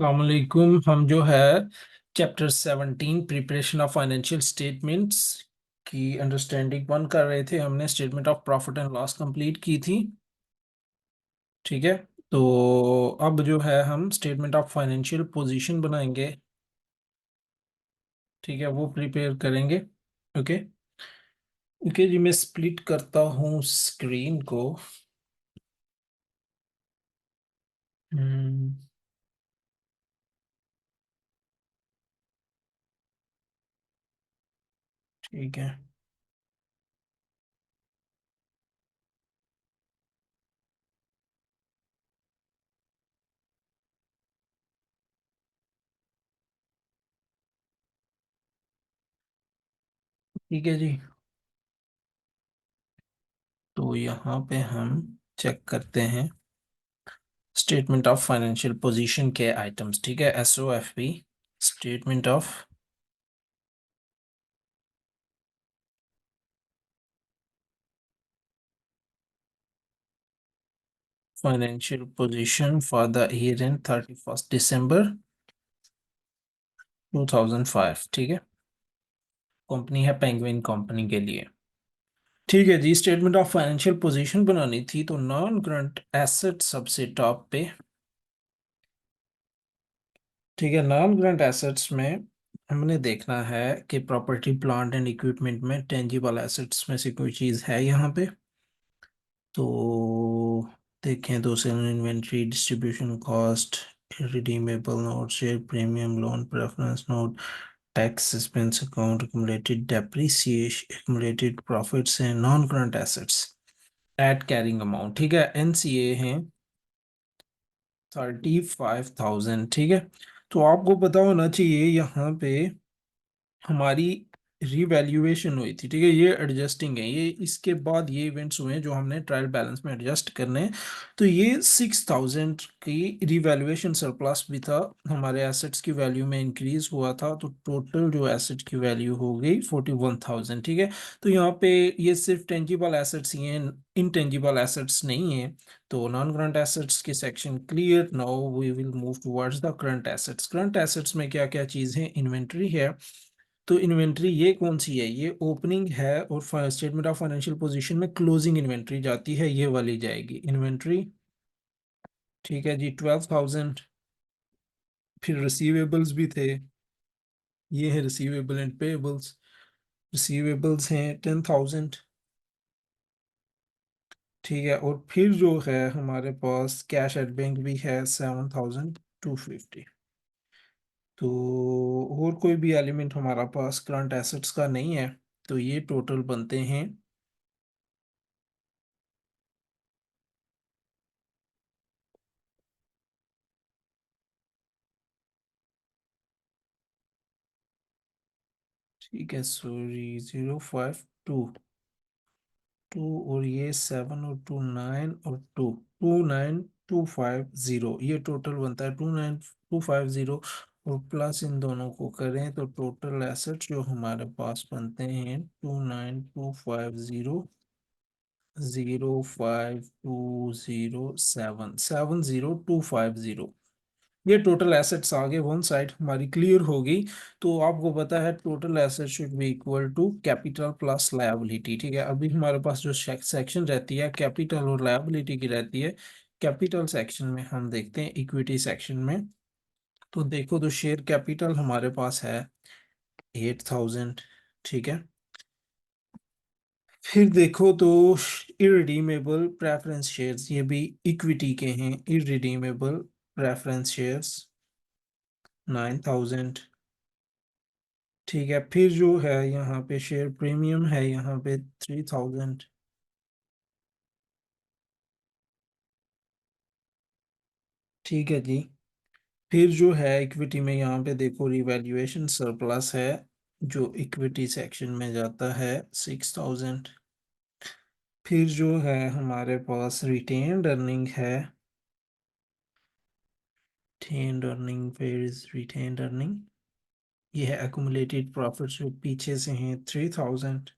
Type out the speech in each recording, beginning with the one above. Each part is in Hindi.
वालेकुम। हम जो है chapter 17 preparation of financial statements की अंडरस्टैंडिंग वन कर रहे थे। हमने statement of profit and loss complete की थी। ठीक है। तो अब जो है हम स्टेटमेंट ऑफ फाइनेंशियल पोजीशन बनाएंगे। ठीक है, वो प्रिपेयर करेंगे। ओके। ओके जी, मैं स्प्लिट करता हूँ स्क्रीन को। हम्म, ठीक है। ठीक है जी। तो यहाँ पे हम चेक करते हैं स्टेटमेंट ऑफ फाइनेंशियल पोजीशन के आइटम्स। ठीक है, SOFP statement of financial position for the year and 31 दिसंबर 2005। ठीक है, कंपनी है पेंगुइन कंपनी के लिए। ठीक है जी, स्टेटमेंट ऑफ फाइनेंशियल पोजीशन बनानी थी तो नॉन करंट एसेट सबसे टॉप पे। ठीक है, नॉन करंट एसेट्स में हमने देखना है कि प्रॉपर्टी प्लांट एंड इक्विपमेंट में टेंजिबल एसेट्स में से कोई चीज़ है यहाँ पे। तो देखें तो sale inventory, distribution cost, redeemable note, share premium, loan preference note, tax suspense account, accumulated depreciation, accumulated profits हैं non current assets at carrying amount. ठीक है, NCA हैं 35,000। ठीक है, तो आपको पता होना चाहिए यहाँ पे हमारी रिवैल्यूएशन हुई थी। ठीक है, ये एडजस्टिंग है, ये इसके बाद ये इवेंट्स हुए हैं जो हमने ट्रायल बैलेंस में एडजस्ट करने हैं। तो ये 6,000 की रिवैल्यूएशन सरप्लस भी था, हमारे एसेट्स की वैल्यू में इंक्रीज हुआ था, तो टोटल जो एसेट की वैल्यू हो गई 41,000। ठीक है, तो यहाँ पे ये सिर्फ टेंजिबल एसेट्स ही हैं, इनटेंजिबल एसेट्स नहीं है। तो नॉन करंट एसेट्स की section clear. Now we will move towards the current assets. Current assets में क्या क्या चीज़ है? इन्वेंट्री है। तो इन्वेंट्री ये कौन सी है? ये ओपनिंग है, और स्टेटमेंट ऑफ फाइनेंशियल पोजीशन में क्लोजिंग इन्वेंट्री जाती है, ये वाली जाएगी इन्वेंट्री। ठीक है जी, 12,000। फिर रिसीवेबल्स भी थे, ये है रिसीवेबल एंड पेएबल्स। रिसीवेबल्स हैं 10,000। ठीक है, और फिर जो है हमारे पास कैश एट बैंक भी है 7,250। तो और कोई भी एलिमेंट हमारा पास करंट एसेट्स का नहीं है, तो ये टोटल बनते हैं। ठीक है, सॉरी, 052 और ये 7 और 2 9 और 2 29250, ये टोटल बनता है 29250। और प्लस इन दोनों को करें तो टोटल एसेट जो हमारे पास बनते हैं 29250, 05207 70250। ये टोटल एसेट्स आगे वन साइड हमारी क्लियर होगी। तो आपको पता है total asset should be equal to capital plus liability. ठीक है, अभी हमारे पास जो सेक्शन रहती है कैपिटल और लायबिलिटी की रहती है। कैपिटल सेक्शन में हम देखते हैं इक्विटी सेक्शन में। तो देखो, तो शेयर कैपिटल हमारे पास है 8,000। ठीक है, फिर देखो तो इररिडीमेबल प्रेफरेंस शेयर्स, ये भी इक्विटी के हैं। Irredeemable preference shares 9,000। ठीक है, फिर जो है यहाँ पे शेयर प्रीमियम है यहाँ पे 3,000। ठीक है जी, फिर जो है इक्विटी में यहाँ पे देखो रिवैल्यूएशन सरप्लस है, जो इक्विटी सेक्शन में जाता है 6,000। फिर जो है हमारे पास रिटेन्ड अर्निंग है। रिटेन्ड अर्निंग, फिर इज रिटेन्ड अर्निंग, ये है एक्युमुलेटेड प्रॉफिट जो पीछे से हैं 3,000।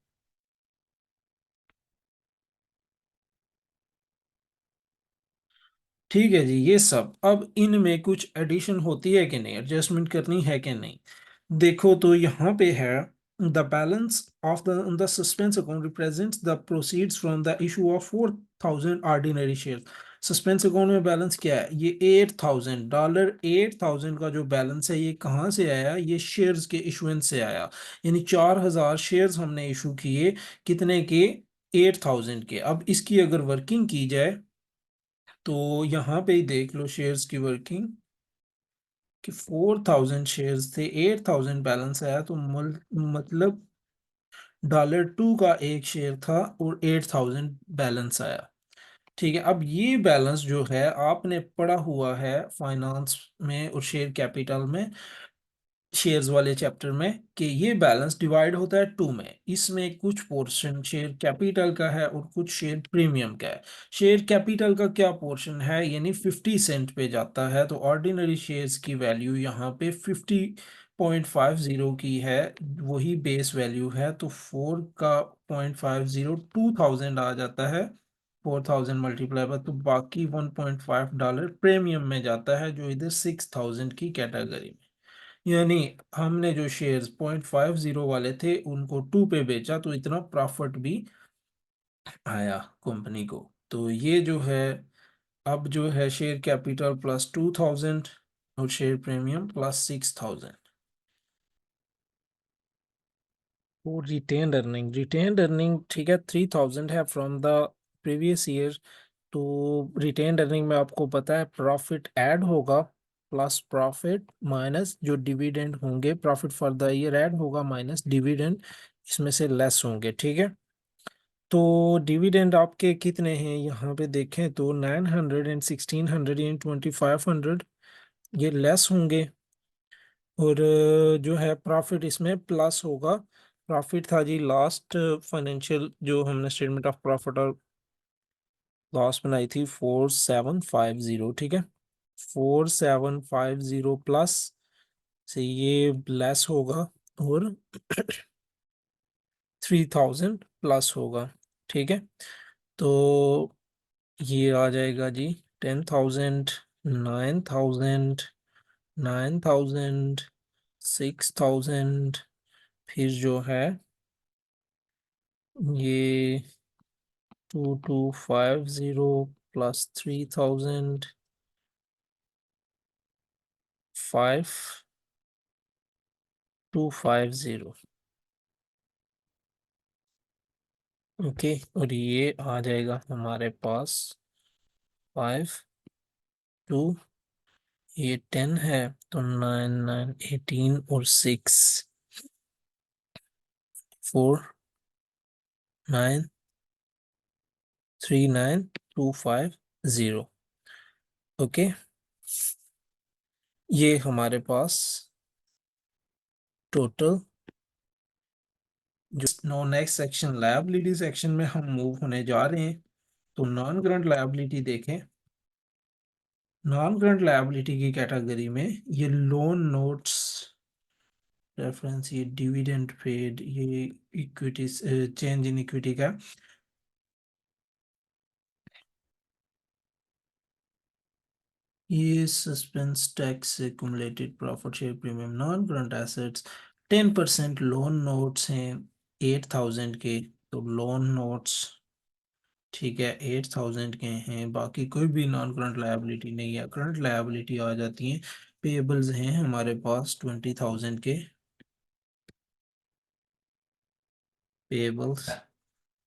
ठीक है जी, ये सब अब इनमें कुछ एडिशन होती है कि नहीं, एडजस्टमेंट करनी है कि नहीं। देखो तो यहाँ पे है, the balance of the suspense account represents the proceeds from the issue of 4,000 ordinary share. Suspense account में बैलेंस क्या है, ये $8,000, 8,000 का जो बैलेंस है ये कहाँ से आया, ये शेयर्स के इशुएंस से आया। यानी 4,000 शेयर्स हमने इशू किए, कितने के, 8,000 के। अब इसकी अगर वर्किंग की जाए तो यहाँ पे ही देख लो शेयर्स की वर्किंग, कि 4,000 शेयर्स थे, 8,000 बैलेंस आया, तो मतलब $2 का एक शेयर था और 8,000 बैलेंस आया। ठीक है, अब ये बैलेंस जो है आपने पढ़ा हुआ है फाइनेंस में और शेयर कैपिटल में, शेयर्स वाले चैप्टर में, कि ये बैलेंस डिवाइड होता है टू में। इसमें कुछ पोर्शन शेयर कैपिटल का है और कुछ शेयर प्रीमियम का है। शेयर कैपिटल का क्या पोर्शन है, यानी 50 सेंट पे जाता है, तो ऑर्डिनरी शेयर्स की वैल्यू यहाँ पे 50.50 की है, वही बेस वैल्यू है। तो 4 का 0.50 2,000 आ जाता है, 4,000 मल्टीप्लाई पर, तो बाकी $1.5 प्रीमियम में जाता है, जो इधर 6,000 की कैटेगरी में। यानी हमने जो शेयर्स 0.50 वाले थे उनको 2 पे बेचा, तो इतना प्रॉफिट भी आया कंपनी को। तो ये जो है, अब जो है शेयर कैपिटल प्लस 2,000 और शेयर प्रीमियम प्लस 6,000। और रिटेन अर्निंग ठीक है, 3,000 है फ्रॉम द प्रीवियस ईयर। तो रिटेन अर्निंग में आपको पता है प्रॉफिट ऐड होगा, प्लस प्रॉफिट माइनस जो डिविडेंड होंगे, profit for the year add होगा माइनस डिविडेंड, इसमें से लेस होंगे। ठीक है, तो डिविडेंड आपके कितने हैं यहाँ पे देखें तो 900 एंड 1,600 एंड 2,500, ये लेस होंगे। और जो है प्रॉफिट इसमें प्लस होगा। प्रॉफिट था जी लास्ट फाइनेंशियल जो हमने स्टेटमेंट ऑफ प्रॉफिट और लॉस बनाई थी 4,750। ठीक है, 4,750 प्लस से ये लेस होगा, और 3,000 प्लस होगा। ठीक है, तो ये आ जाएगा जी 10,000, 9,000, 9,000, 6,000, फिर जो है ये 2,250 प्लस 3,000, 5,250। ओके, और ये आ जाएगा हमारे पास 5 2, ये 10 है, तो 9 9 18 और 6 4,9 3,9 2,5 0। ओके, ये हमारे पास टोटल जो no, next section liability section में हम मूव होने जा रहे हैं। तो नॉन करंट लायबिलिटी देखें। नॉन करंट लायबिलिटी की कैटेगरी में ये लोन नोट्स रेफरेंस, ये डिविडेंड पेड, ये इक्विटी चेंज इन इक्विटी का, ये suspense tax accumulated profit share premium, non current assets 10% loan notes हैं 8,000 के, तो लोन नोट्स ठीक है 8,000 के हैं। बाकी कोई भी नॉन करंट लायबिलिटी नहीं है। करंट लायबिलिटी आ जाती है, पेबल्स हैं हमारे पास 20,000 के, पेबल्स।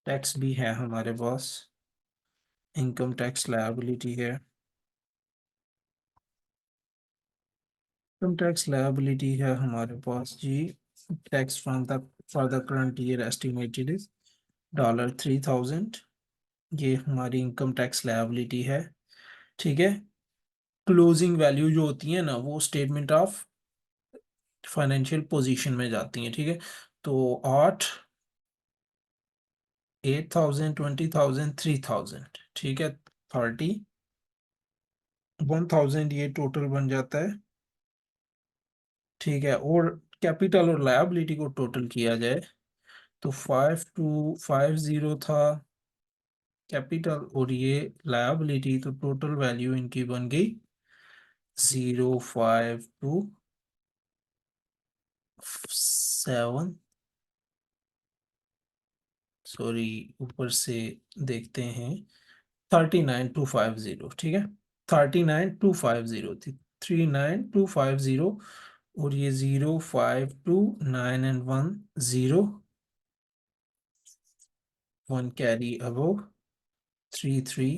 टैक्स भी है हमारे पास, इनकम टैक्स लायबिलिटी है, इनकम टैक्स लायबिलिटी है हमारे पास जी। Tax from the for the current year estimated is $3,000, ये हमारी इनकम टैक्स लायबिलिटी है। ठीक है, क्लोजिंग वैल्यू जो होती है ना, वो स्टेटमेंट ऑफ फाइनेंशियल पोजीशन में जाती हैं। ठीक है, तो 8, 8,000, 20,000, 3,000, ठीक है, 31,000 ये टोटल बन जाता है। ठीक है, और कैपिटल और लायबिलिटी को टोटल किया जाए तो 5,250 था, कैपिटल और ये लायबिलिटी, तो टोटल वैल्यू इनकी बन गई 052 7, सॉरी ऊपर से देखते हैं, 39250, ठीक है, 39250 थी, 39250, और ये 052 9 एंड 1 0, 1 कैरी अबव, 3 3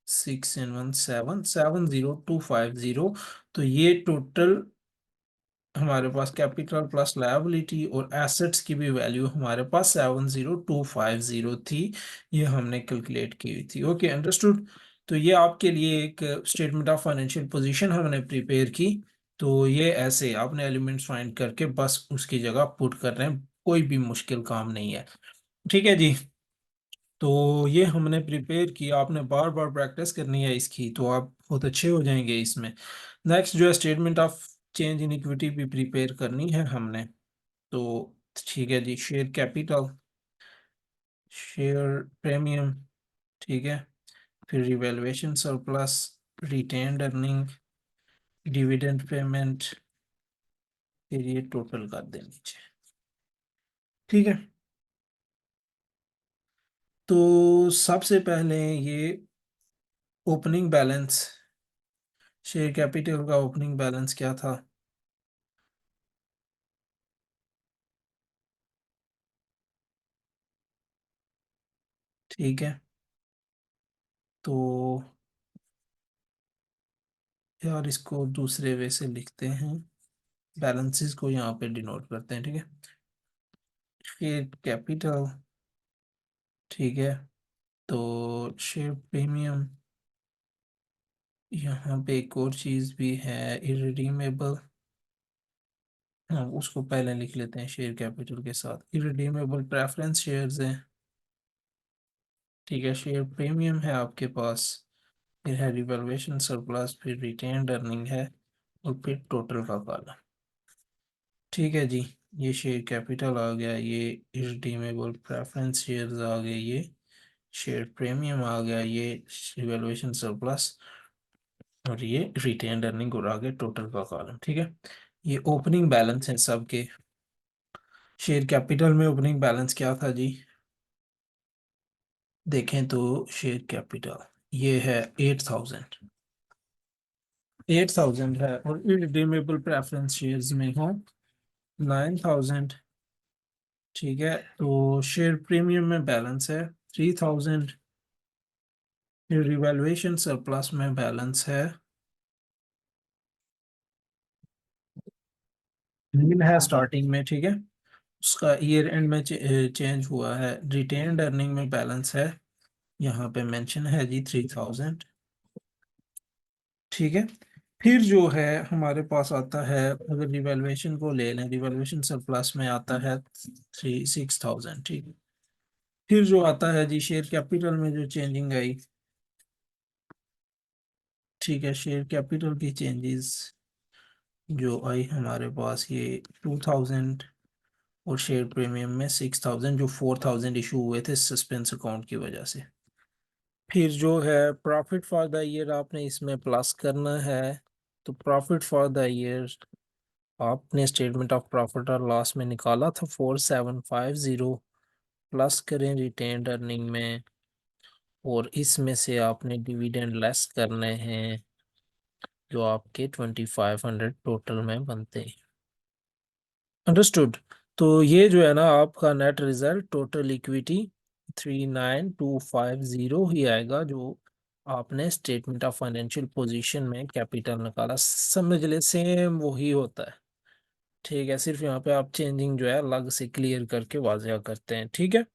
6 एंड 1 7 70250। तो ये टोटल हमारे पास कैपिटल प्लस लायबिलिटी और एसेट्स की भी वैल्यू हमारे पास 70250 थी। ये हमने कैलकुलेट की हुई थी। Okay, understood. तो ये आपके लिए एक स्टेटमेंट ऑफ फाइनेंशियल पोजीशन हमने प्रिपेयर की। तो ये ऐसे आपने एलिमेंट्स फाइंड करके बस उसकी जगह पुट कर रहे हैं, कोई भी मुश्किल काम नहीं है। ठीक है जी। तो ये हमने प्रिपेयर किया, आपने बार बार प्रैक्टिस करनी है इसकी, तो आप बहुत अच्छे हो जाएंगे इसमें। नेक्स्ट जो है statement of change in equity भी प्रिपेयर करनी है हमने। तो ठीक है जी, शेयर कैपिटल, शेयर प्रीमियम, ठीक है, फिर revaluation surplus, retained earning, dividend payment, फिर ये टोटल कर दें नीचे। ठीक है, तो सबसे पहले ये ओपनिंग बैलेंस, शेयर कैपिटल का ओपनिंग बैलेंस क्या था? ठीक है, तो यार इसको दूसरे वे से लिखते हैं, बैलेंसेस को यहाँ पे डिनोट करते हैं, ठीक है, शेयर कैपिटल, ठीक है, तो शेयर प्रीमियम, यहाँ पे एक और चीज भी है, इरडीमेबल, हाँ उसको पहले लिख लेते हैं शेयर कैपिटल के साथ, इरडीमेबल प्रेफरेंस शेयर्स हैं, ठीक है, शेयर प्रीमियम है आपके पास, फिर है रिवैल्यूएशन सरप्लस, फिर रिटेन्ड अर्निंग है, और फिर टोटल का कॉलम। ठीक है जी, ये शेयर कैपिटल आ गया, ये इरडीमेबल प्रेफरेंस शेयर्स आ गए, ये शेयर प्रीमियम आ गया, ये रिवैल्यूएशन सरप्लस, और ये रिटेन्ड अर्निंग, और आगे टोटल का कॉलम। ठीक है, ये ओपनिंग बैलेंस है सबके। शेयर कैपिटल में ओपनिंग बैलेंस क्या था जी? देखें तो शेयर कैपिटल ये है 8000, 8000 है, और इरडीमेबल प्रेफरेंस शेयर्स में हो 9000। ठीक है, तो शेयर प्रीमियम में बैलेंस है 3000, फिर रिवैल्यूएशन सरप्लस में बैलेंस है, नील है स्टार्टिंग में, ठीक है, उसका ईयर एंड में चेंज हुआ है, रिटेन्ड अर्निंग में बैलेंस है, यहाँ पे मेंशन है जी 3000। ठीक है, फिर जो है हमारे पास आता है, अगर रिवैल्यूएशन को ले लें, रिवैल्यूएशन सरप्लस में आता है 6,000। ठीक है, फिर जो आता है जी शेयर कैपिटल में जो चेंजिंग आई, ठीक है, शेयर कैपिटल की चेंजेस जो आई हमारे पास, ये 2000, और शेयर प्रीमियम में 6000, जो 4000 इशू हुए थे सस्पेंस अकाउंट की वजह से। फिर जो है प्रॉफिट फॉर द ईयर आपने इसमें प्लस करना है, तो प्रॉफिट फॉर द ईयर आपने स्टेटमेंट ऑफ प्रॉफिट और लॉस में निकाला था 4750, प्लस करें रिटेन्ड अर्निंग में, और इसमें से आपने डिविडेंड लेस करने हैं, जो आपके 2500 टोटल में बनते हैं। अंडरस्टूड। तो ये जो है ना आपका नेट रिजल्ट, टोटल इक्विटी 39250 ही आएगा, जो आपने स्टेटमेंट ऑफ फाइनेंशियल पोजीशन में कैपिटल निकाला, समझ ले सेम वही होता है। ठीक है, सिर्फ यहाँ पे आप चेंजिंग जो है अलग से क्लियर करके वाजिया करते हैं। ठीक है,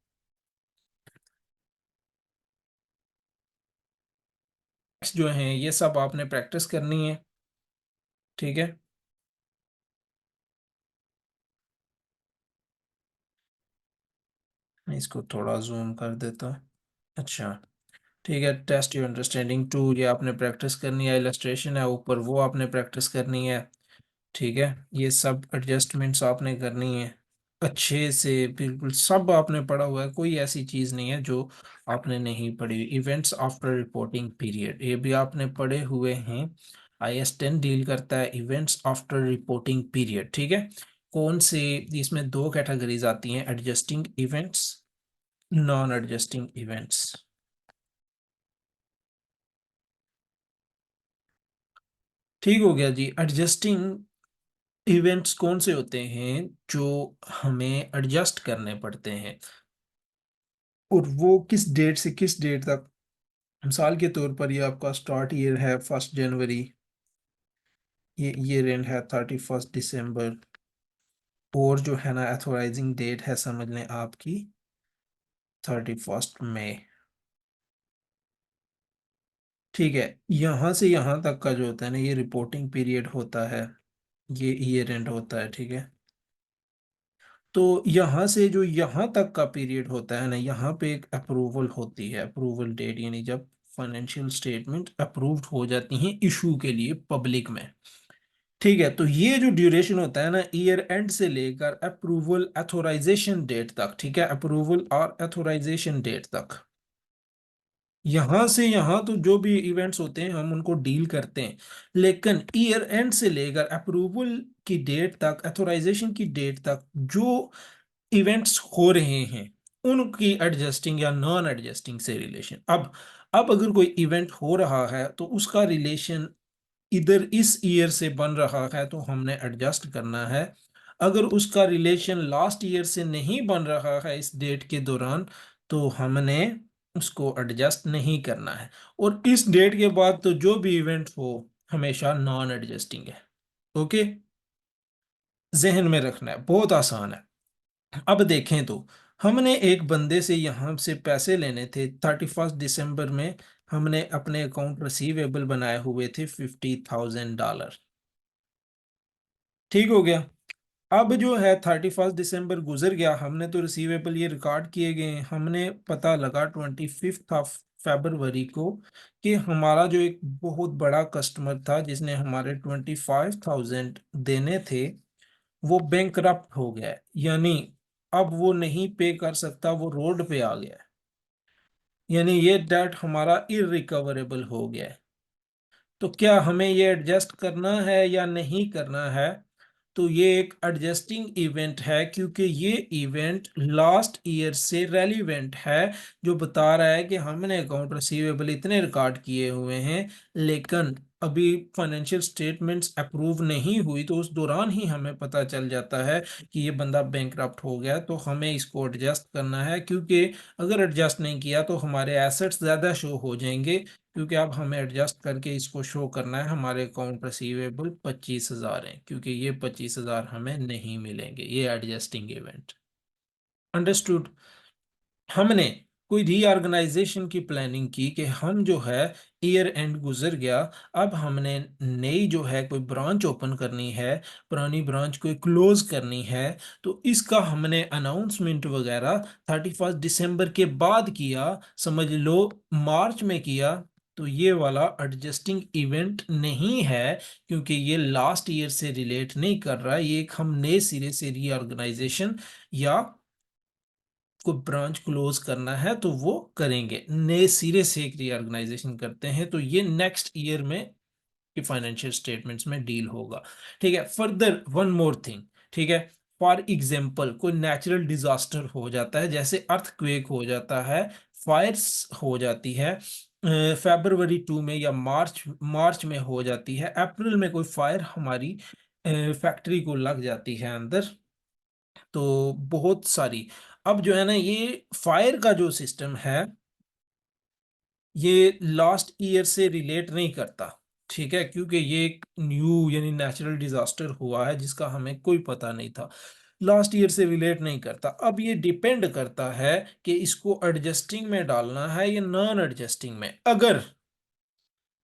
नेक्स्ट जो है ये सब आपने प्रैक्टिस करनी है। ठीक है, मैं इसको थोड़ा जूम कर देता हूँ। अच्छा, ठीक है, टेस्ट योर अंडरस्टैंडिंग टू, ये आपने प्रैक्टिस करनी है, इलस्ट्रेशन है ऊपर वो आपने प्रैक्टिस करनी है। ठीक है, ये सब एडजस्टमेंट्स आपने करनी है। अच्छे से बिल्कुल सब आपने पढ़ा हुआ है, कोई ऐसी चीज नहीं है जो आपने नहीं पढ़ी। इवेंट्स आफ्टर रिपोर्टिंग पीरियड ये भी आपने पढ़े हुए हैं। IS 10 डील करता है इवेंट्स आफ्टर रिपोर्टिंग पीरियड, ठीक है। कौन से, इसमें दो कैटेगरीज आती हैं, adjusting events, non adjusting events. ठीक हो गया जी। एडजस्टिंग इवेंट्स कौन से होते हैं जो हमें एडजस्ट करने पड़ते हैं, और वो किस डेट से किस डेट तक। मिसाल के तौर पर ये आपका स्टार्ट ईयर है 1 जनवरी, ये ईयर एंड है 31 दिसंबर, और जो है ना अथोराइजिंग डेट है समझ लें आपकी 31 मई। ठीक है, यहाँ से यहाँ तक का जो होता है ना ये रिपोर्टिंग पीरियड होता है, ये ईयर एंड होता है, ठीक है। तो यहाँ से जो यहाँ तक का पीरियड होता है ना, यहाँ पे एक अप्रूवल होती है, अप्रूवल डेट, यानी जब फाइनेंशियल स्टेटमेंट अप्रूव्ड हो जाती हैं इशू के लिए पब्लिक में। ठीक है, तो ये जो ड्यूरेशन होता है ना ईयर एंड से लेकर अप्रूवल अथोराइजेशन डेट तक, ठीक है, अप्रूवल और अथोराइजेशन डेट तक, यहां से यहां तो जो भी इवेंट्स होते हैं हम उनको डील करते हैं। लेकिन ईयर एंड से लेकर अप्रूवल की डेट तक, अथोराइजेशन की डेट तक जो इवेंट्स हो रहे हैं उनकी एडजस्टिंग या नॉन एडजस्टिंग से रिलेशन। अब अगर कोई इवेंट हो रहा है तो उसका रिलेशन इधर इस ईयर से बन रहा है तो हमने एडजस्ट करना है। अगर उसका रिलेशन लास्ट ईयर से नहीं बन रहा है इस डेट के दौरान तो हमने उसको एडजस्ट नहीं करना है। और इस डेट के बाद तो जो भी इवेंट हो हमेशा नॉन एडजस्टिंग है। ओके, जहन में रखना है, बहुत आसान है। अब देखें तो हमने एक बंदे से यहाँ से पैसे लेने थे 31 दिसंबर में, हमने अपने अकाउंट रिसीवेबल बनाए हुए थे $50,000। ठीक हो गया। अब जो है 31 दिसंबर गुजर गया, हमने तो रिसीवेबल ये रिकॉर्ड किए गए हैं, हमने पता लगा 25 फरवरी को कि हमारा जो एक बहुत बड़ा कस्टमर था जिसने हमारे 25,000 देने थे वो बैंकरप्ट हो गया है, यानी अब वो नहीं पे कर सकता, वो रोड पे आ गया है, यानी ये डेट हमारा इरिकवरेबल हो गया है। तो क्या हमें ये एडजस्ट करना है या नहीं करना है। तो ये एक एडजस्टिंग इवेंट है क्योंकि ये इवेंट लास्ट ईयर से रेलिवेंट है, जो बता रहा है कि हमने अकाउंट रिसीवेबल इतने रिकॉर्ड किए हुए हैं लेकिन अभी फाइनेंशियल स्टेटमेंट्स अप्रूव नहीं हुई, तो उस दौरान ही हमें पता चल जाता है कि ये बंदा बैंकरप्ट हो गया, तो हमें इसको एडजस्ट करना है। क्योंकि अगर एडजस्ट नहीं किया तो हमारे एसेट्स ज़्यादा शो हो जाएंगे, क्योंकि अब हमें एडजस्ट करके इसको शो करना है हमारे अकाउंट रिसीवेबल 25,000 है, क्योंकि ये 25,000 हमें नहीं मिलेंगे, ये एडजस्टिंग इवेंट। अंडरस्टूड। हमने कोई रीऑर्गेनाइजेशन की प्लानिंग की कि हम जो है ईयर एंड गुजर गया, अब हमने नई जो है कोई ब्रांच ओपन करनी है, पुरानी ब्रांच को क्लोज करनी है, तो इसका हमने अनाउंसमेंट वगैरह 31 दिसंबर के बाद किया, समझ लो मार्च में किया। तो ये वाला एडजस्टिंग इवेंट नहीं है, क्योंकि ये लास्ट ईयर से रिलेट नहीं कर रहा, ये एक हम नए सिरे से रीऑर्गेनाइजेशन या को ब्रांच क्लोज करना है तो वो करेंगे, नए सिरे से एक रीऑर्गेनाइजेशन करते हैं, तो ये नेक्स्ट ईयर में कि फाइनेंशियल स्टेटमेंट्स में डील होगा। ठीक है, फर्दर वन मोर थिंग, ठीक है। फॉर एग्जाम्पल कोई नेचुरल डिजास्टर हो जाता है, जैसे अर्थक्वेक हो जाता है, फायर्स हो जाती है, February 2 में या मार्च मार्च में हो जाती है, अप्रैल में कोई फायर हमारी फैक्ट्री को लग जाती है अंदर, तो बहुत सारी। अब जो है ना ये फायर का जो सिस्टम है ये लास्ट ईयर से रिलेट नहीं करता, ठीक है, क्योंकि ये एक न्यू यानी नेचुरल डिजास्टर हुआ है जिसका हमें कोई पता नहीं था, लास्ट ईयर से रिलेट नहीं करता। अब ये डिपेंड करता है कि इसको एडजस्टिंग में डालना है या नॉन एडजस्टिंग में। अगर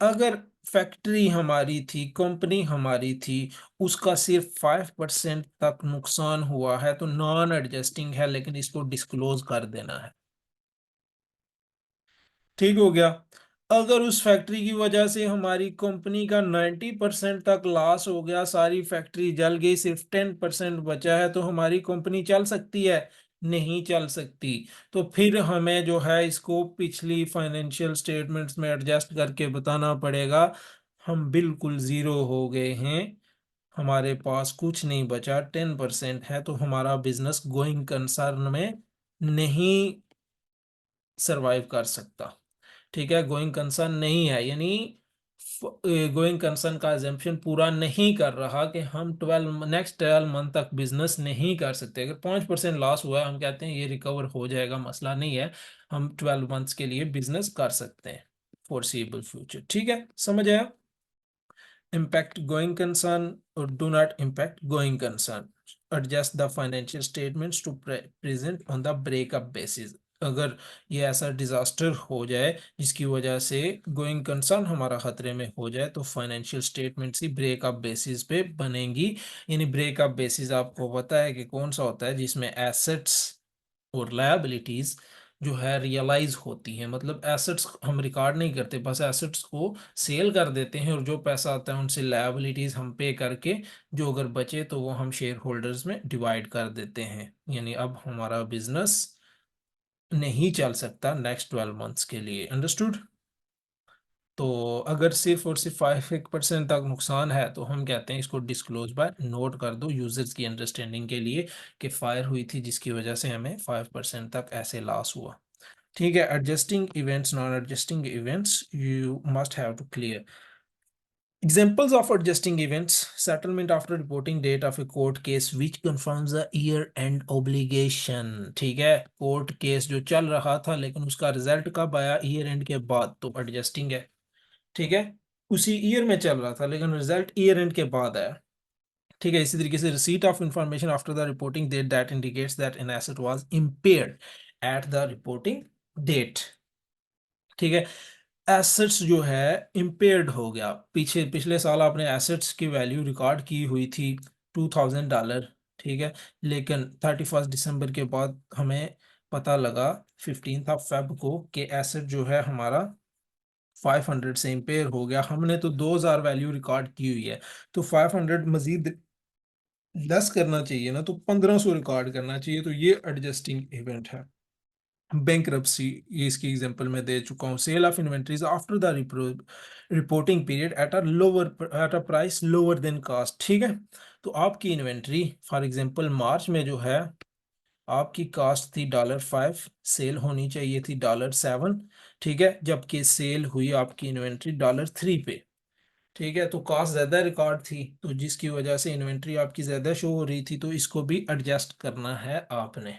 अगर फैक्ट्री हमारी थी, कंपनी हमारी थी, उसका सिर्फ 5% तक नुकसान हुआ है तो नॉन एडजस्टिंग है, लेकिन इसको डिस्क्लोज कर देना है। ठीक हो गया। अगर उस फैक्ट्री की वजह से हमारी कंपनी का 90% तक लॉस हो गया, सारी फैक्ट्री जल गई, सिर्फ 10% बचा है, तो हमारी कंपनी चल सकती है? नहीं चल सकती। तो फिर हमें जो है इसको पिछली फाइनेंशियल स्टेटमेंट्स में एडजस्ट करके बताना पड़ेगा हम बिल्कुल जीरो हो गए हैं, हमारे पास कुछ नहीं बचा, 10% है, तो हमारा बिजनेस गोइंग कंसर्न में नहीं सरवाइव कर सकता। ठीक है, गोइंग कंसर्न नहीं है, यानी गोइंग कंसर्न का एजम्पशन पूरा नहीं कर रहा कि हम 12 मंथ तक बिजनेस नहीं कर सकते। अगर 5% लॉस हुआ है, हम कहते हैं ये रिकवर हो जाएगा, मसला नहीं है, हम 12 मंथ्स के लिए बिजनेस कर सकते हैं, फोरसीएबल फ्यूचर। ठीक है, समझ आया? impact going concern or do not impact going concern. Adjust the financial statements to present on the breakup basis. अगर ये ऐसा डिजास्टर हो जाए जिसकी वजह से गोइंग कंसर्न हमारा खतरे में हो जाए, तो फाइनेंशियल स्टेटमेंट्स ही ब्रेकअप बेसिस पे बनेंगी। यानी ब्रेकअप बेसिस आपको पता है कि कौन सा होता है, जिसमें एसेट्स और लायबिलिटीज जो है रियलाइज होती हैं। मतलब एसेट्स हम रिकॉर्ड नहीं करते, बस एसेट्स को सेल कर देते हैं, और जो पैसा आता है उनसे लायबिलिटीज हम पे करके जो अगर बचे तो वो हम शेयर होल्डर्स में डिवाइड कर देते हैं। यानी अब हमारा बिजनेस नहीं चल सकता नेक्स्ट 12 मंथ्स के लिए। अंडरस्टूड? तो अगर सिर्फ और सिर्फ 5% तक नुकसान है, तो हम कहते हैं इसको डिस्क्लोज बाय नोट कर दो यूजर्स की अंडरस्टैंडिंग के लिए कि फायर हुई थी जिसकी वजह से हमें 5% तक ऐसे लॉस हुआ। ठीक है, adjusting events, non adjusting events you must have to clear. Examples of adjusting events: settlement after reporting date of a court case which confirms the year end obligation। ठीक है, कोर्ट केस जो चल रहा था लेकिन उसका रिजल्ट कब आया? ईयर एंड के बाद, तो एडजस्टिंग है। ठीक है, उसी ईयर में चल रहा था लेकिन रिजल्ट ईयर एंड के बाद आया। ठीक है, इसी तरीके से receipt of information after the reporting date that indicates that an asset was impaired at the reporting date. ठीक है, एसेट्स जो है इम्पेयर्ड हो गया, पीछे पिछले साल आपने एसेट्स की वैल्यू रिकॉर्ड की हुई थी $2000। ठीक है, लेकिन 31 दिसंबर के बाद हमें पता लगा 15 फेब को कि एसेट जो है हमारा 500 से इम्पेयर हो गया। हमने तो 2000 वैल्यू रिकॉर्ड की हुई है, तो 500 मजीद लेस करना चाहिए ना, तो 1500 रिकॉर्ड करना चाहिए। तो ये एडजस्टिंग इवेंट है। बैंकरप्सी, ये इसकी एग्जांपल मैं दे चुका हूँ। Sale of inventories after the reporting period at a price lower than cost. ठीक है, तो आपकी इन्वेंट्री फॉर एग्जांपल मार्च में जो है आपकी कॉस्ट थी $5, सेल होनी चाहिए थी $7। ठीक है, जबकि सेल हुई आपकी इन्वेंट्री $3 पे। ठीक है, तो कॉस्ट ज्यादा रिकॉर्ड थी, तो जिसकी वजह से इन्वेंट्री आपकी ज्यादा शो हो रही थी, तो इसको भी एडजस्ट करना है आपने।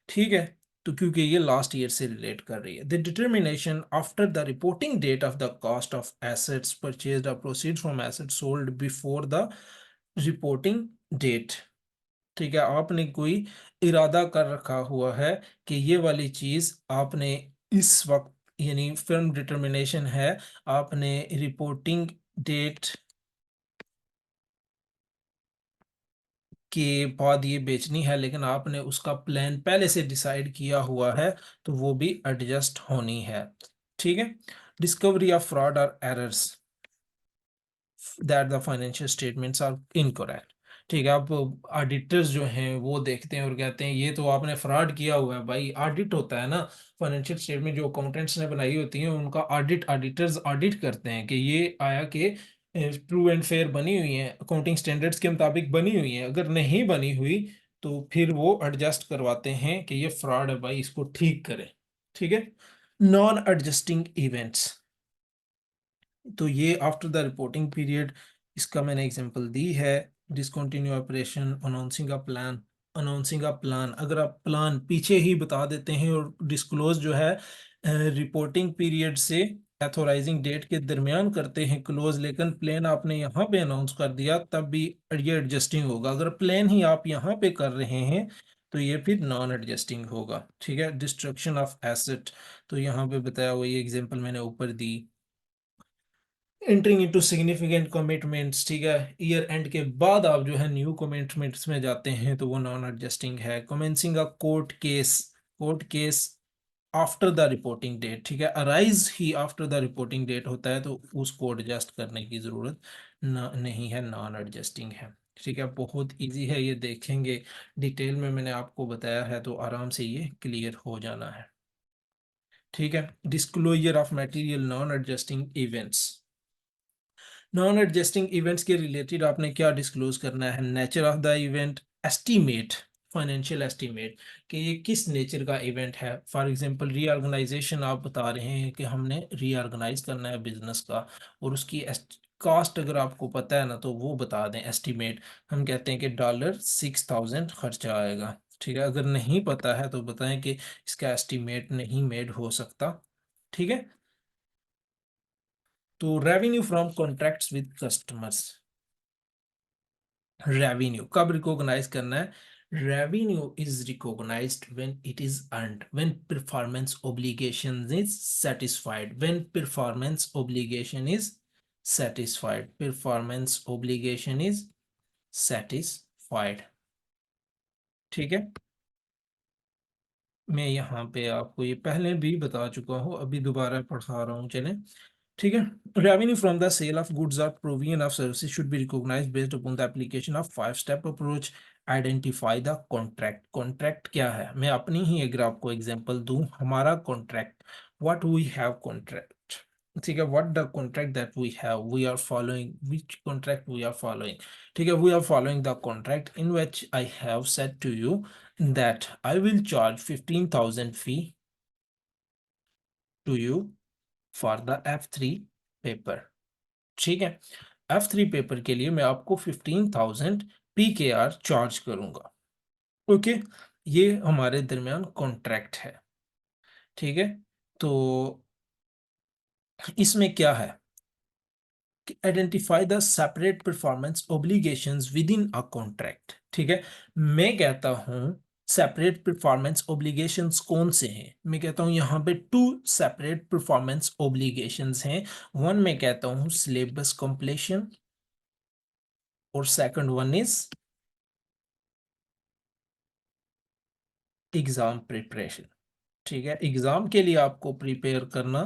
ठीक है, तो क्योंकि ये लास्ट ईयर से रिलेट कर रही है। The determination after the reporting date of the cost of assets purchased और proceed from assets sold before the reporting date. ठीक है, आपने कोई इरादा कर रखा हुआ है कि ये वाली चीज आपने इस वक्त, यानी फर्म डिटर्मिनेशन है, आपने रिपोर्टिंग डेट के बाद ये बेचनी है, लेकिन आपने उसका प्लान पहले से डिसाइड किया हुआ है, तो वो भी एडजस्ट होनी है। ठीक है, डिस्कवरी ऑफ फ्रॉड और errors that the financial statements are incorrect. ठीक है, अब ऑडिटर्स जो हैं वो देखते हैं और कहते हैं ये तो आपने फ्रॉड किया हुआ है। भाई ऑडिट होता है ना, फाइनेंशियल स्टेटमेंट जो अकाउंटेंट्स ने बनाई होती है उनका ऑडिटर्स ऑडिट करते हैं कि ये आया कि ट्रू एंड फेयर बनी हुई है, अकाउंटिंग स्टैंडर्ड्स के मुताबिक बनी हुई है। अगर नहीं बनी हुई तो फिर वो एडजस्ट करवाते हैं कि ये फ्रॉड है भाई, इसको ठीक करें। ठीक है, नॉन एडजस्टिंग इवेंट्स, तो ये आफ्टर द रिपोर्टिंग पीरियड, इसका मैंने एग्जांपल दी है। Discontinue operation, announcing a plan. Announcing a plan, अगर आप प्लान पीछे ही बता देते हैं और डिस्क्लोज जो है रिपोर्टिंग पीरियड से एथोराइजिंग डेट के दरमियान करते हैं क्लोज, लेकिन प्लान आपने यहाँ पे अनाउंस कर दिया, तब भी ये एडजस्टिंग होगा। अगर प्लान ही आप यहाँ पे कर रहे हैं तो ये फिर नॉन एडजस्टिंग होगा। ठीक है, डिस्ट्रक्शन ऑफ एसेट, तो यहाँ पे बताया हुआ ये एग्जांपल मैंने ऊपर दी। एंटरिंग इनटू सिग्निफिकेंट कमिटमेंट्स, ठीक है, ईयर एंड के बाद आप जो है न्यू कमिटमेंट्स में जाते हैं, तो वो नॉन एडजस्टिंग है। Commencing a court case, court case after the reporting date, ठीक है, अराइज ही आफ्टर द रिपोर्टिंग डेट होता है, तो उसको एडजस्ट करने की जरूरत नहीं है, नॉन एडजस्टिंग है। ठीक है, बहुत इजी है, ये देखेंगे डिटेल में मैंने आपको बताया है तो आराम से ये क्लियर हो जाना है। ठीक है, disclosure of material non adjusting events. Non adjusting events के रिलेटेड आपने क्या डिस्क्लोज करना है? Nature of the event, estimate, financial estimate कि ये किस नेचर का इवेंट है। फॉर एग्जांपल रीऑर्गेनाइजेशन आप बता रहे हैं कि हमने रीऑर्गेनाइज करना है बिजनेस का, और उसकी कॉस्ट अगर आपको पता है ना तो वो बता दें एस्टीमेट। हम कहते हैं कि $6,000 खर्चा आएगा। ठीक है, अगर नहीं पता है तो बताएं कि इसका एस्टीमेट नहीं मेड हो सकता। ठीक है, तो revenue from contracts with customers. Revenue कब रिकॉग्नाइज करना है? Revenue is recognised when it is earned, when performance obligation is satisfied, when performance obligation is satisfied, performance obligation is satisfied. ठीक है, मैं यहाँ पे आपको ये पहले भी बता चुका हूँ, अभी दोबारा पढ़ा रहा हूँ, चलें। ठीक है, revenue from the sale of goods or provision of services should be recognized based upon the application of five step approach. Identify the contract. Contract क्या है? मैं अपनी ही अगर आपको एग्जांपल दूं, हमारा contract, what we have contract, ठीक है, what the contract that we have, we are following, which contract we are following, ठीक है, we are following the contract in which I have said to you that I will charge 15,000 fee to you for the F3 paper। ठीक है, F3 पेपर के लिए मैं आपको 15,000 PKR चार्ज करूंगा। ओके, ये हमारे दरमियान कॉन्ट्रैक्ट है। ठीक है, तो इसमें क्या है कि identify the separate performance obligations within a contract. ठीक है, मैं कहता हूं सेपरेट परफॉर्मेंस ओब्लिगेशंस कौन से हैं? मैं कहता हूं यहाँ पे टू सेपरेट परफॉर्मेंस ओब्लिगेशंस हैं। वन मैं कहता हूं सिलेबस कंप्लीशन, और second one is exam preparation. ठीक है, एग्जाम के लिए आपको प्रिपेयर करना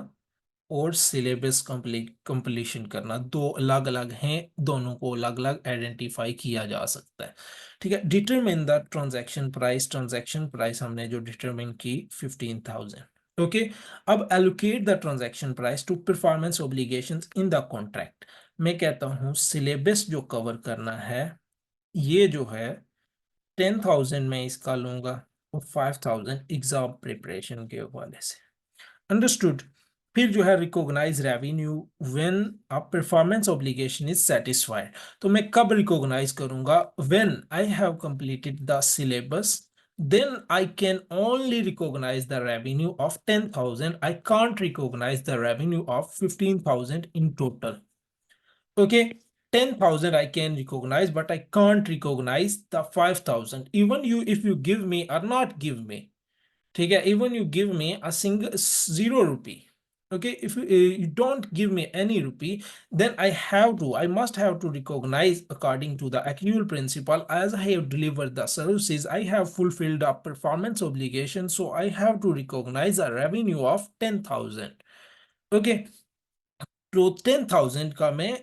और सिलेबस कंप्लीशन करना दो अलग अलग हैं, दोनों को अलग अलग आइडेंटिफाई किया जा सकता है। ठीक है, determine the transaction price, transaction price हमने जो डिटरमिन की 15,000। ओके, अब allocate the transaction price to performance obligations in the contract. मैं कहता हूं सिलेबस जो कवर करना है, ये जो है 10,000 में इसका लूंगा, और 5,000 एग्जाम प्रिपरेशन के हवाले से। अंडरस्टूड। फिर जो है recognise revenue when a performance obligation is satisfied. तो मैं कब रिकॉग्नाइज करूंगा? When I have completed the syllabus, then I can only recognize the revenue of 10,000. I can't recognize the revenue of 15,000 in total. Okay, 10,000 I can recognize, but I can't recognize the 5,000. Even you, if you give me or not give me, ठीक है, even you give me a single 0 rupee, okay, if you don't give me any rupee, then I must have to recognize according to the accrual principle. As I have delivered the services, I have fulfilled a performance obligation, so I have to recognize a revenue of 10,000। okay, तो 10,000 का मैं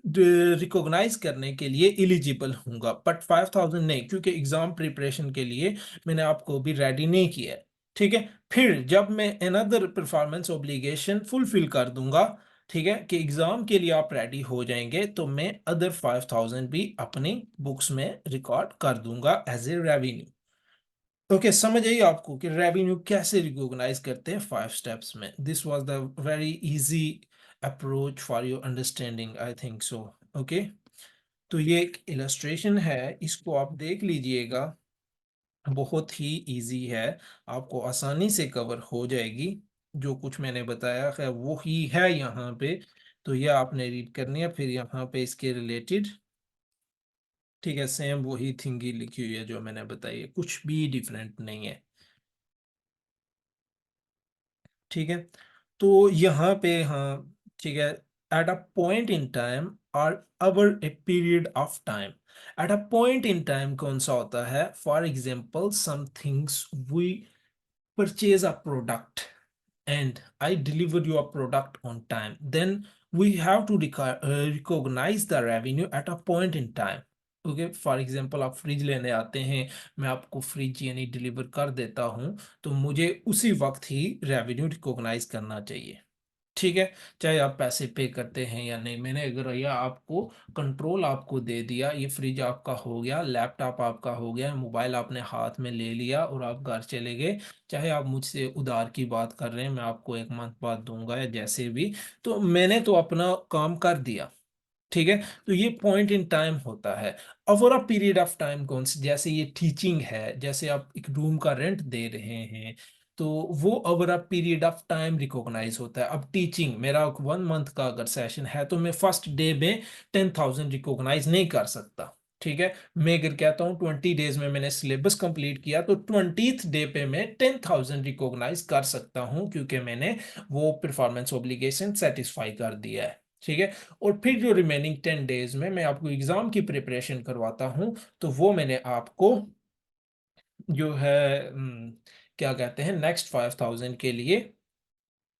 रिकॉग्नाइज करने के लिए एलिजिबल हूंगा, बट 5,000 नहीं, क्योंकि एग्जाम प्रिपरेशन के लिए मैंने आपको भी रेडी नहीं किया है। ठीक है, फिर जब मैं अनदर परफॉर्मेंस ऑब्लिगेशन फुलफिल कर दूंगा, ठीक है, कि एग्जाम के लिए आप रेडी हो जाएंगे, तो मैं अदर 5,000 भी अपनी बुक्स में रिकॉर्ड कर दूंगा एज ए रेवेन्यू। ओके, समझ आई आपको कि रेवेन्यू कैसे रिकॉग्नाइज करते हैं 5 स्टेप्स में? This was the very easy approach for your understanding, I think so. Okay, तो ये एक इलस्ट्रेशन है, इसको आप देख लीजिएगा, बहुत ही इजी है, आपको आसानी से कवर हो जाएगी। जो कुछ मैंने बताया है वो ही है यहाँ पे, तो ये आपने रीड करनी है। फिर यहाँ पे इसके रिलेटेड, ठीक है, सेम वही थिंग ही लिखी हुई है जो मैंने बताई है, कुछ भी डिफरेंट नहीं है। ठीक है, तो यहाँ पे हाँ, ठीक है, at a point in time और over a period of time. At a point in time कौन सा होता है? For example some things we purchase a product and I deliver your product on time, then we have to recognize the revenue at a point in time. Okay, for example आप फ्रिज लेने आते हैं, मैं आपको फ्रिज यानी डिलीवर कर देता हूं, तो मुझे उसी वक्त ही रेवेन्यू रिकॉग्नाइज करना चाहिए। ठीक है, चाहे आप पैसे पे करते हैं या नहीं। मैंने अगर या आपको कंट्रोल आपको दे दिया, ये फ्रिज आपका हो गया, लैपटॉप आपका हो गया, मोबाइल आपने हाथ में ले लिया और आप घर चले गए, चाहे आप मुझसे उधार की बात कर रहे हैं, मैं आपको एक मंथ बाद दूंगा या जैसे भी, तो मैंने तो अपना काम कर दिया। ठीक है, तो ये पॉइंट इन टाइम होता है। Over a period of time कौन सी, जैसे ये टीचिंग है, जैसे आप एक रूम का रेंट दे रहे हैं, तो वो over a period of time recognise होता है। अब टीचिंग मेरा 1 मंथ का अगर सेशन है, तो मैं फर्स्ट डे में 10,000 रिकॉग्नाइज नहीं कर सकता। ठीक है, मैं अगर कहता हूँ 20 डेज में मैंने सिलेबस कंप्लीट किया, तो 20th डे पे मैं 10,000 रिकॉग्नाइज कर सकता हूँ, क्योंकि मैंने वो परफॉर्मेंस ऑब्लिगेशन सेटिस्फाई कर दिया है। ठीक है, और फिर जो रिमेनिंग 10 डेज में मैं आपको एग्जाम की प्रिपरेशन करवाता हूँ, तो वो मैंने आपको जो है क्या कहते हैं, नेक्स्ट 5,000 के लिए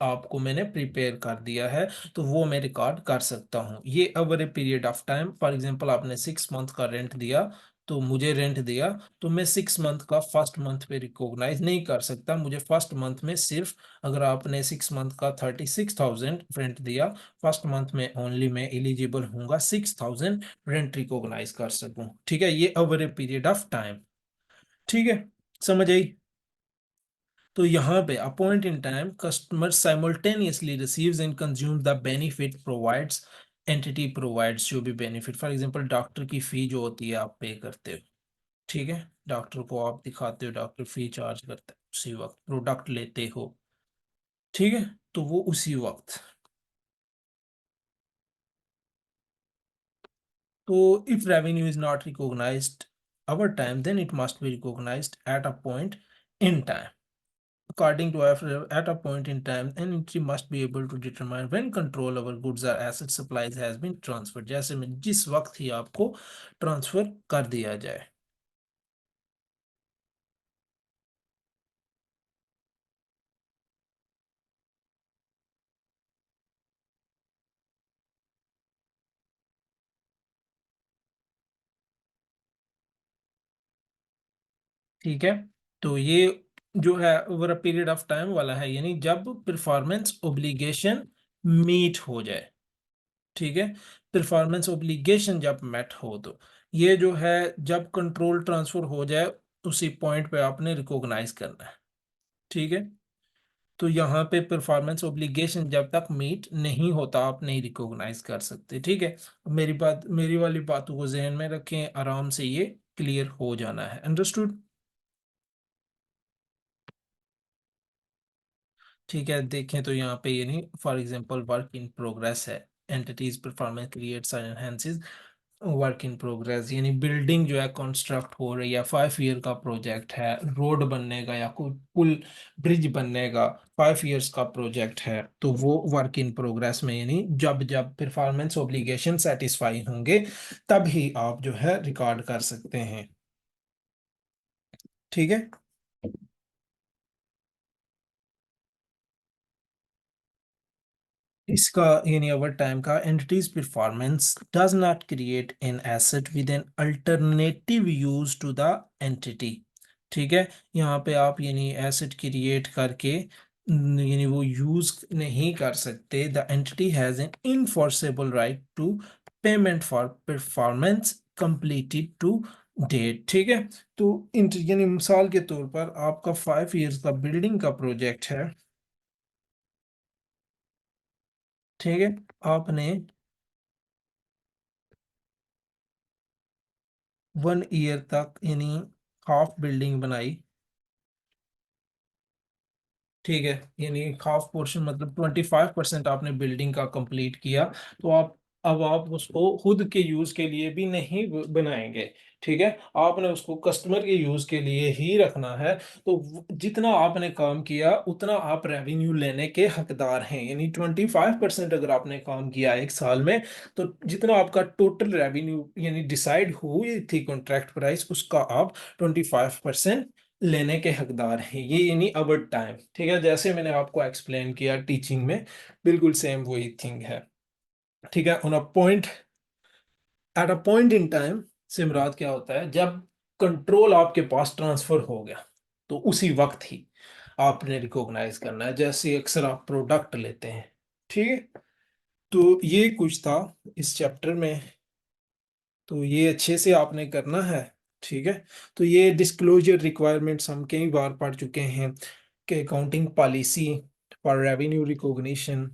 आपको मैंने प्रिपेयर कर दिया है, तो वो मैं रिकॉर्ड कर सकता हूँ। ये over A period of time, for example आपने 6 मंथ का रेंट दिया, तो मुझे रेंट दिया, तो मैं 6 मंथ का फर्स्ट मंथ पे रिकॉग्नाइज नहीं कर सकता। मुझे फर्स्ट मंथ में सिर्फ, अगर आपने 6 मंथ का 36,000 रेंट दिया, फर्स्ट मंथ में ओनली मैं एलिजिबल हूँगा 6,000 रेंट रिकॉग्नाइज कर सकूँ। ठीक है, ये over A period of time. ठीक है, समझ आई? तो यहाँ पे a point in time customer simultaneously receives and consumes the benefit provides, entity provides जो भी benefit, फॉर एग्जांपल डॉक्टर की फी जो होती है आप पे करते हो। ठीक है, डॉक्टर को आप दिखाते हो, डॉक्टर फी चार्ज करता है, उसी वक्त प्रोडक्ट लेते हो। ठीक है, तो वो उसी वक्त। तो if revenue is not recognized over time, then it must be recognized at a point in time. According to IFRS, at a point in time, an entity must be able to determine when control over goods or asset supplies has been transferred, जैसे में जिस वक्त ही आपको ट्रांसफर कर दिया जाए। ठीक है, तो ये जो है over a period of time वाला है, यानी जब परफॉर्मेंस ओब्लिगेशन मीट हो जाए। ठीक है, परफॉर्मेंस ओब्लिगेशन जब मेट हो, तो ये जो है जब कंट्रोल ट्रांसफर हो जाए, उसी पॉइंट पे आपने रिकॉग्नाइज करना है। ठीक है, तो यहाँ पे परफॉर्मेंस ओब्लिगेशन जब तक मीट नहीं होता, आप नहीं रिकॉग्नाइज कर सकते। ठीक है, मेरी बात, मेरी वाली बातों को जहन में रखें, आराम से ये क्लियर हो जाना है। अंडरस्टूड? ठीक है, देखें तो यहाँ पे ये नहीं, for example work in progress है, entity's performance creates and enhances work in progress, यानी बिल्डिंग जो है कंस्ट्रक्ट हो रही है, 5 ईयर का प्रोजेक्ट है, रोड बनने का या कोई पुल ब्रिज बनने का 5 ईयर्स का प्रोजेक्ट है, तो वो वर्क इन प्रोग्रेस में, यानी जब जब परफॉर्मेंस ओब्लिगेशन सेटिस्फाई होंगे, तब ही आप जो है रिकॉर्ड कर सकते हैं। ठीक है, इसका यानी ओवर टाइम का, entity's performance does not create an asset with an alternative use to the entity. ठीक है, यहाँ पे आप यानी एसेट क्रिएट करके यानी वो यूज नहीं कर सकते। The entity has an enforceable right to payment for performance completed to date. ठीक है, तो यानी मिसाल के तौर पर आपका 5 ईयर्स का बिल्डिंग का प्रोजेक्ट है। ठीक है, आपने 1 ईयर तक यानी हाफ बिल्डिंग बनाई। ठीक है, यानी हाफ पोर्शन मतलब 25% आपने बिल्डिंग का कंप्लीट किया, तो आप अब आप उसको खुद के यूज के लिए भी नहीं बनाएंगे। ठीक है, आपने उसको कस्टमर के यूज के लिए ही रखना है। तो जितना आपने काम किया, उतना आप रेवेन्यू लेने के हकदार हैं, यानी 25% अगर आपने काम किया 1 साल में, तो जितना आपका टोटल रेवेन्यू यानी डिसाइड हुई थी कॉन्ट्रैक्ट प्राइस, उसका आप 25% लेने के हकदार हैं, ये यानी अवर टाइम। ठीक है, जैसे मैंने आपको एक्सप्लेन किया टीचिंग में, बिल्कुल सेम वही थिंग है। ठीक है, on a point, eight a point in time से मुराद क्या होता है, जब कंट्रोल आपके पास ट्रांसफर हो गया तो उसी वक्त ही आपने रिकॉग्नाइज करना है, जैसे अक्सर आप प्रोडक्ट लेते हैं। ठीक है, तो ये कुछ था इस चैप्टर में, तो ये अच्छे से आपने करना है। ठीक है, तो ये डिस्क्लोजर रिक्वायरमेंट्स हम कई बार पढ़ चुके हैं कि accounting policy for revenue recognition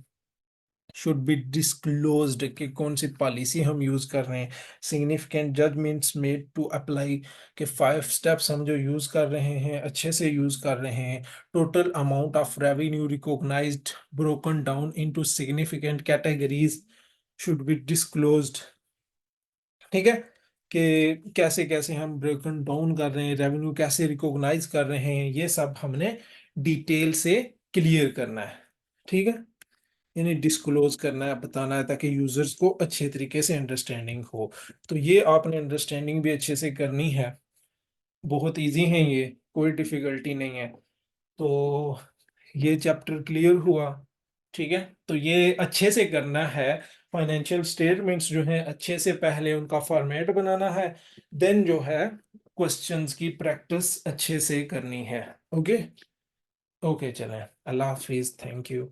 should be disclosed, कि कौन सी पॉलिसी हम यूज कर रहे हैं, significant judgements made to apply, के 5 स्टेप्स हम जो यूज कर रहे हैं अच्छे से यूज कर रहे हैं, total amount of revenue recognised broken down into significant categories should be disclosed. ठीक है, कि कैसे कैसे हम ब्रोकन डाउन कर रहे हैं, रेवेन्यू कैसे रिकॉग्नाइज कर रहे हैं, ये सब हमने डिटेल से क्लियर करना है। ठीक है, यानी डिस्क्लोज करना है, बताना है, ताकि यूजर्स को अच्छे तरीके से अंडरस्टैंडिंग हो। तो ये आपने अंडरस्टैंडिंग भी अच्छे से करनी है, बहुत इजी है ये, कोई डिफिकल्टी नहीं है। तो ये चैप्टर क्लियर हुआ। ठीक है, तो ये अच्छे से करना है, फाइनेंशियल स्टेटमेंट्स जो हैं अच्छे से पहले उनका फॉर्मेट बनाना है, देन जो है क्वेश्चंस की प्रैक्टिस अच्छे से करनी है। ओके, ओके, चलें, अल्लाह हाफिज, थैंक यू।